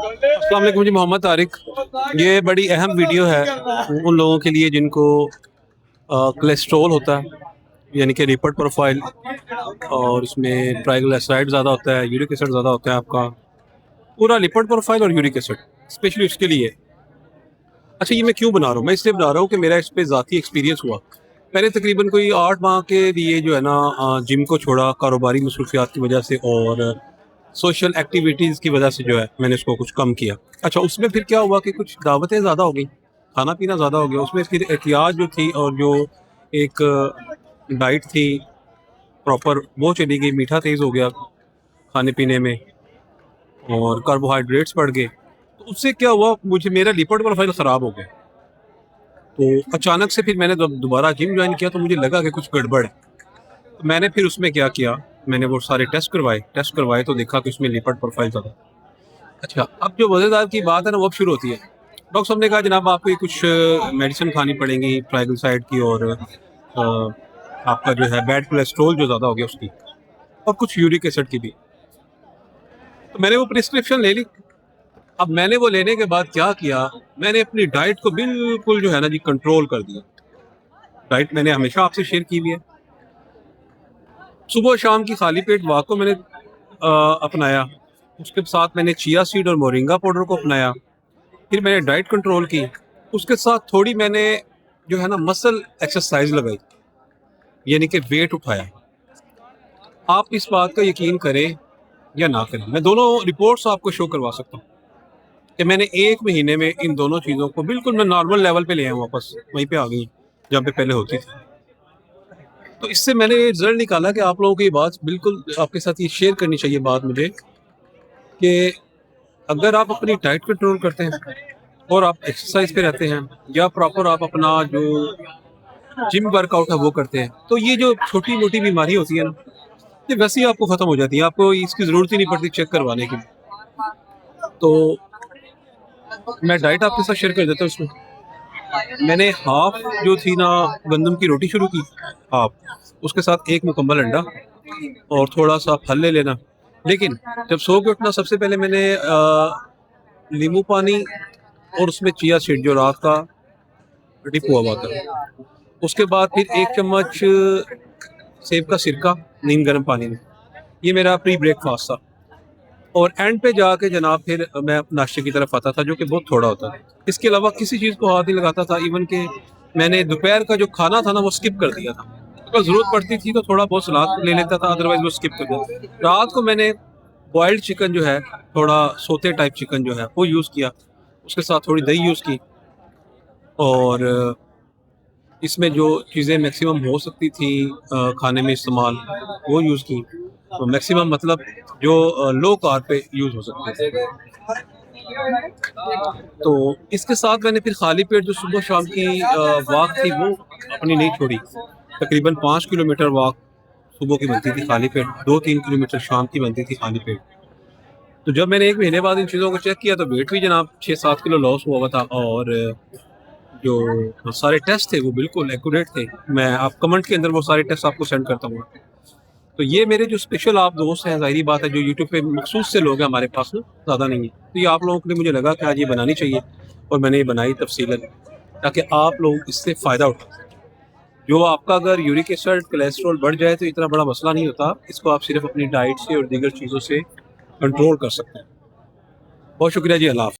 अस्सलाम वालेकुम जी, मोहम्मद तारिक। ये बड़ी अहम वीडियो है उन लोगों के लिए जिनको कोलेस्ट्रॉल होता है, यानी कि लिपिड प्रोफाइल, और उसमें ट्राइग्लिसराइड ज़्यादा होता है, यूरिक एसिड ज़्यादा होता है। आपका पूरा लिपिड प्रोफाइल और यूरिक एसिड स्पेशली उसके लिए। अच्छा, ये मैं क्यों बना रहा हूँ? मैं इसलिए बना रहा हूँ कि मेरा इस पर ज़ाती एक्सपीरियंस हुआ। मैंने तकरीबन कोई 8 माह के लिए जो है ना जिम को छोड़ा, कारोबारी मसरूफियात की वजह से और सोशल एक्टिविटीज़ की वजह से जो है मैंने इसको कुछ कम किया। अच्छा, उसमें फिर क्या हुआ कि कुछ दावतें ज़्यादा हो गई, खाना पीना ज़्यादा हो गया, उसमें फिर एहतियात जो थी और जो एक डाइट थी प्रॉपर वो चली गई। मीठा तेज़ हो गया खाने पीने में और कार्बोहाइड्रेट्स बढ़ गए। तो उससे क्या हुआ, मुझे मेरा लिपिड प्रोफाइल ख़राब हो गया। तो अचानक से फिर मैंने जब दोबारा जिम ज्वाइन किया तो मुझे लगा कि कुछ गड़बड़ है। तो मैंने फिर उसमें क्या किया, मैंने वो सारे टेस्ट करवाए तो देखा कि उसमें लिपिड प्रोफाइल ज़्यादा। अच्छा, अब जो मज़ेदार की बात है ना वो अब शुरू होती है। डॉक्टर साहब ने कहा जनाब आपको ये कुछ मेडिसिन खानी पड़ेंगी ट्राइग्लिसराइड की और आपका जो है बैड कोलेस्ट्रॉल जो ज़्यादा हो गया उसकी, और कुछ यूरिक एसिड की भी। तो मैंने वो प्रिस्क्रिप्शन ले ली। अब मैंने वो लेने के बाद क्या किया, मैंने अपनी डाइट को बिल्कुल जो है ना जी कंट्रोल कर दिया। डाइट मैंने हमेशा आपसे शेयर की हुई है। सुबह शाम की खाली पेट वॉक को मैंने अपनाया। उसके साथ मैंने चिया सीड और मोरिंगा पाउडर को अपनाया। फिर मैंने डाइट कंट्रोल की। उसके साथ थोड़ी मैंने जो है ना मसल एक्सरसाइज लगाई, यानी कि वेट उठाया। आप इस बात का यकीन करें या ना करें, मैं दोनों रिपोर्ट्स आपको शो करवा सकता हूँ कि मैंने 1 महीने में इन दोनों चीज़ों को बिल्कुल मैं नॉर्मल लेवल पे ले आया हूँ, वापस वहीं पे आ गई जहाँ पे पहले होती थी। तो इससे मैंने ये रिजल्ट निकाला कि आप लोगों की बात बिल्कुल आपके साथ ये शेयर करनी चाहिए बात मुझे, कि अगर आप अपनी डाइट कंट्रोल करते हैं और आप एक्सरसाइज पे रहते हैं या प्रॉपर आप अपना जो जिम वर्कआउट है वो करते हैं, तो ये जो छोटी मोटी बीमारी होती है ना, ये वैसे ही आपको ख़त्म हो जाती है। आपको इसकी ज़रूरत ही नहीं पड़ती चेक करवाने की। तो मैं डाइट आपके साथ शेयर कर देता हूँ। उसमें मैंने हाफ जो थी ना गंदम की रोटी शुरू की, हाफ, उसके साथ एक मुकम्मल अंडा और थोड़ा सा फल ले लेना। लेकिन जब सो के उठना, सबसे पहले मैंने नींबू पानी और उसमें चिया सीड जो रात का डिप हुआ हुआ था, उसके बाद फिर 1 चम्मच सेब का सिरका नीम गर्म पानी में। ये मेरा प्री ब्रेकफास्ट था। और एंड पे जाके जनाब फिर मैं नाश्ते की तरफ आता था, जो कि बहुत थोड़ा होता था। इसके अलावा किसी चीज़ को हाथ नहीं लगाता था। इवन कि मैंने दोपहर का जो खाना था ना वो स्किप कर दिया था। अगर ज़रूरत पड़ती थी तो थोड़ा बहुत सलाद ले लेता था, अदरवाइज वो स्किप कर दिया। रात को मैंने बॉयल्ड चिकन जो है, थोड़ा सोते टाइप चिकन जो है वो यूज़ किया। उसके साथ थोड़ी दही यूज़ की और इसमें जो चीज़ें मैक्सिमम हो सकती थी खाने में इस्तेमाल, वो यूज़ की। तो मैक्सिमम मतलब जो लो कार्ब पे यूज़ हो सकते थे। तो इसके साथ मैंने फिर खाली पेट जो सुबह शाम की वॉक थी वो अपनी नहीं छोड़ी। तकरीबन 5 किलोमीटर वॉक सुबह की बनती थी खाली पेट, 2-3 किलोमीटर शाम की बनती थी खाली पेट। तो जब मैंने 1 महीने बाद इन चीज़ों को चेक किया तो वेट भी जनाब 6-7 किलो लॉस हुआ हुआ था, और जो सारे टेस्ट थे वो बिल्कुल एक्यूरेट थे। मैं आप कमेंट के अंदर वो सारे टेस्ट आपको सेंड करता हूँ। तो ये मेरे जो स्पेशल आप दोस्त हैं, ज़ाहिर बात है जो यूट्यूब पे मखसूस से लोग हैं हमारे पास ना, ज़्यादा नहीं है। तो ये आप लोगों के लिए मुझे लगा कि आज ये बनानी चाहिए, और मैंने ये बनाई तफसीलन ताकि आप लोग इससे फ़ायदा उठा सकें। जो आपका अगर यूरिक एसिड कोलेस्ट्रॉल बढ़ जाए तो इतना बड़ा मसला नहीं होता, इसको आप सिर्फ अपनी डाइट से और दीगर चीज़ों से कंट्रोल कर सकते हैं। बहुत शुक्रिया जी, अल्लाह हाफ़िज़।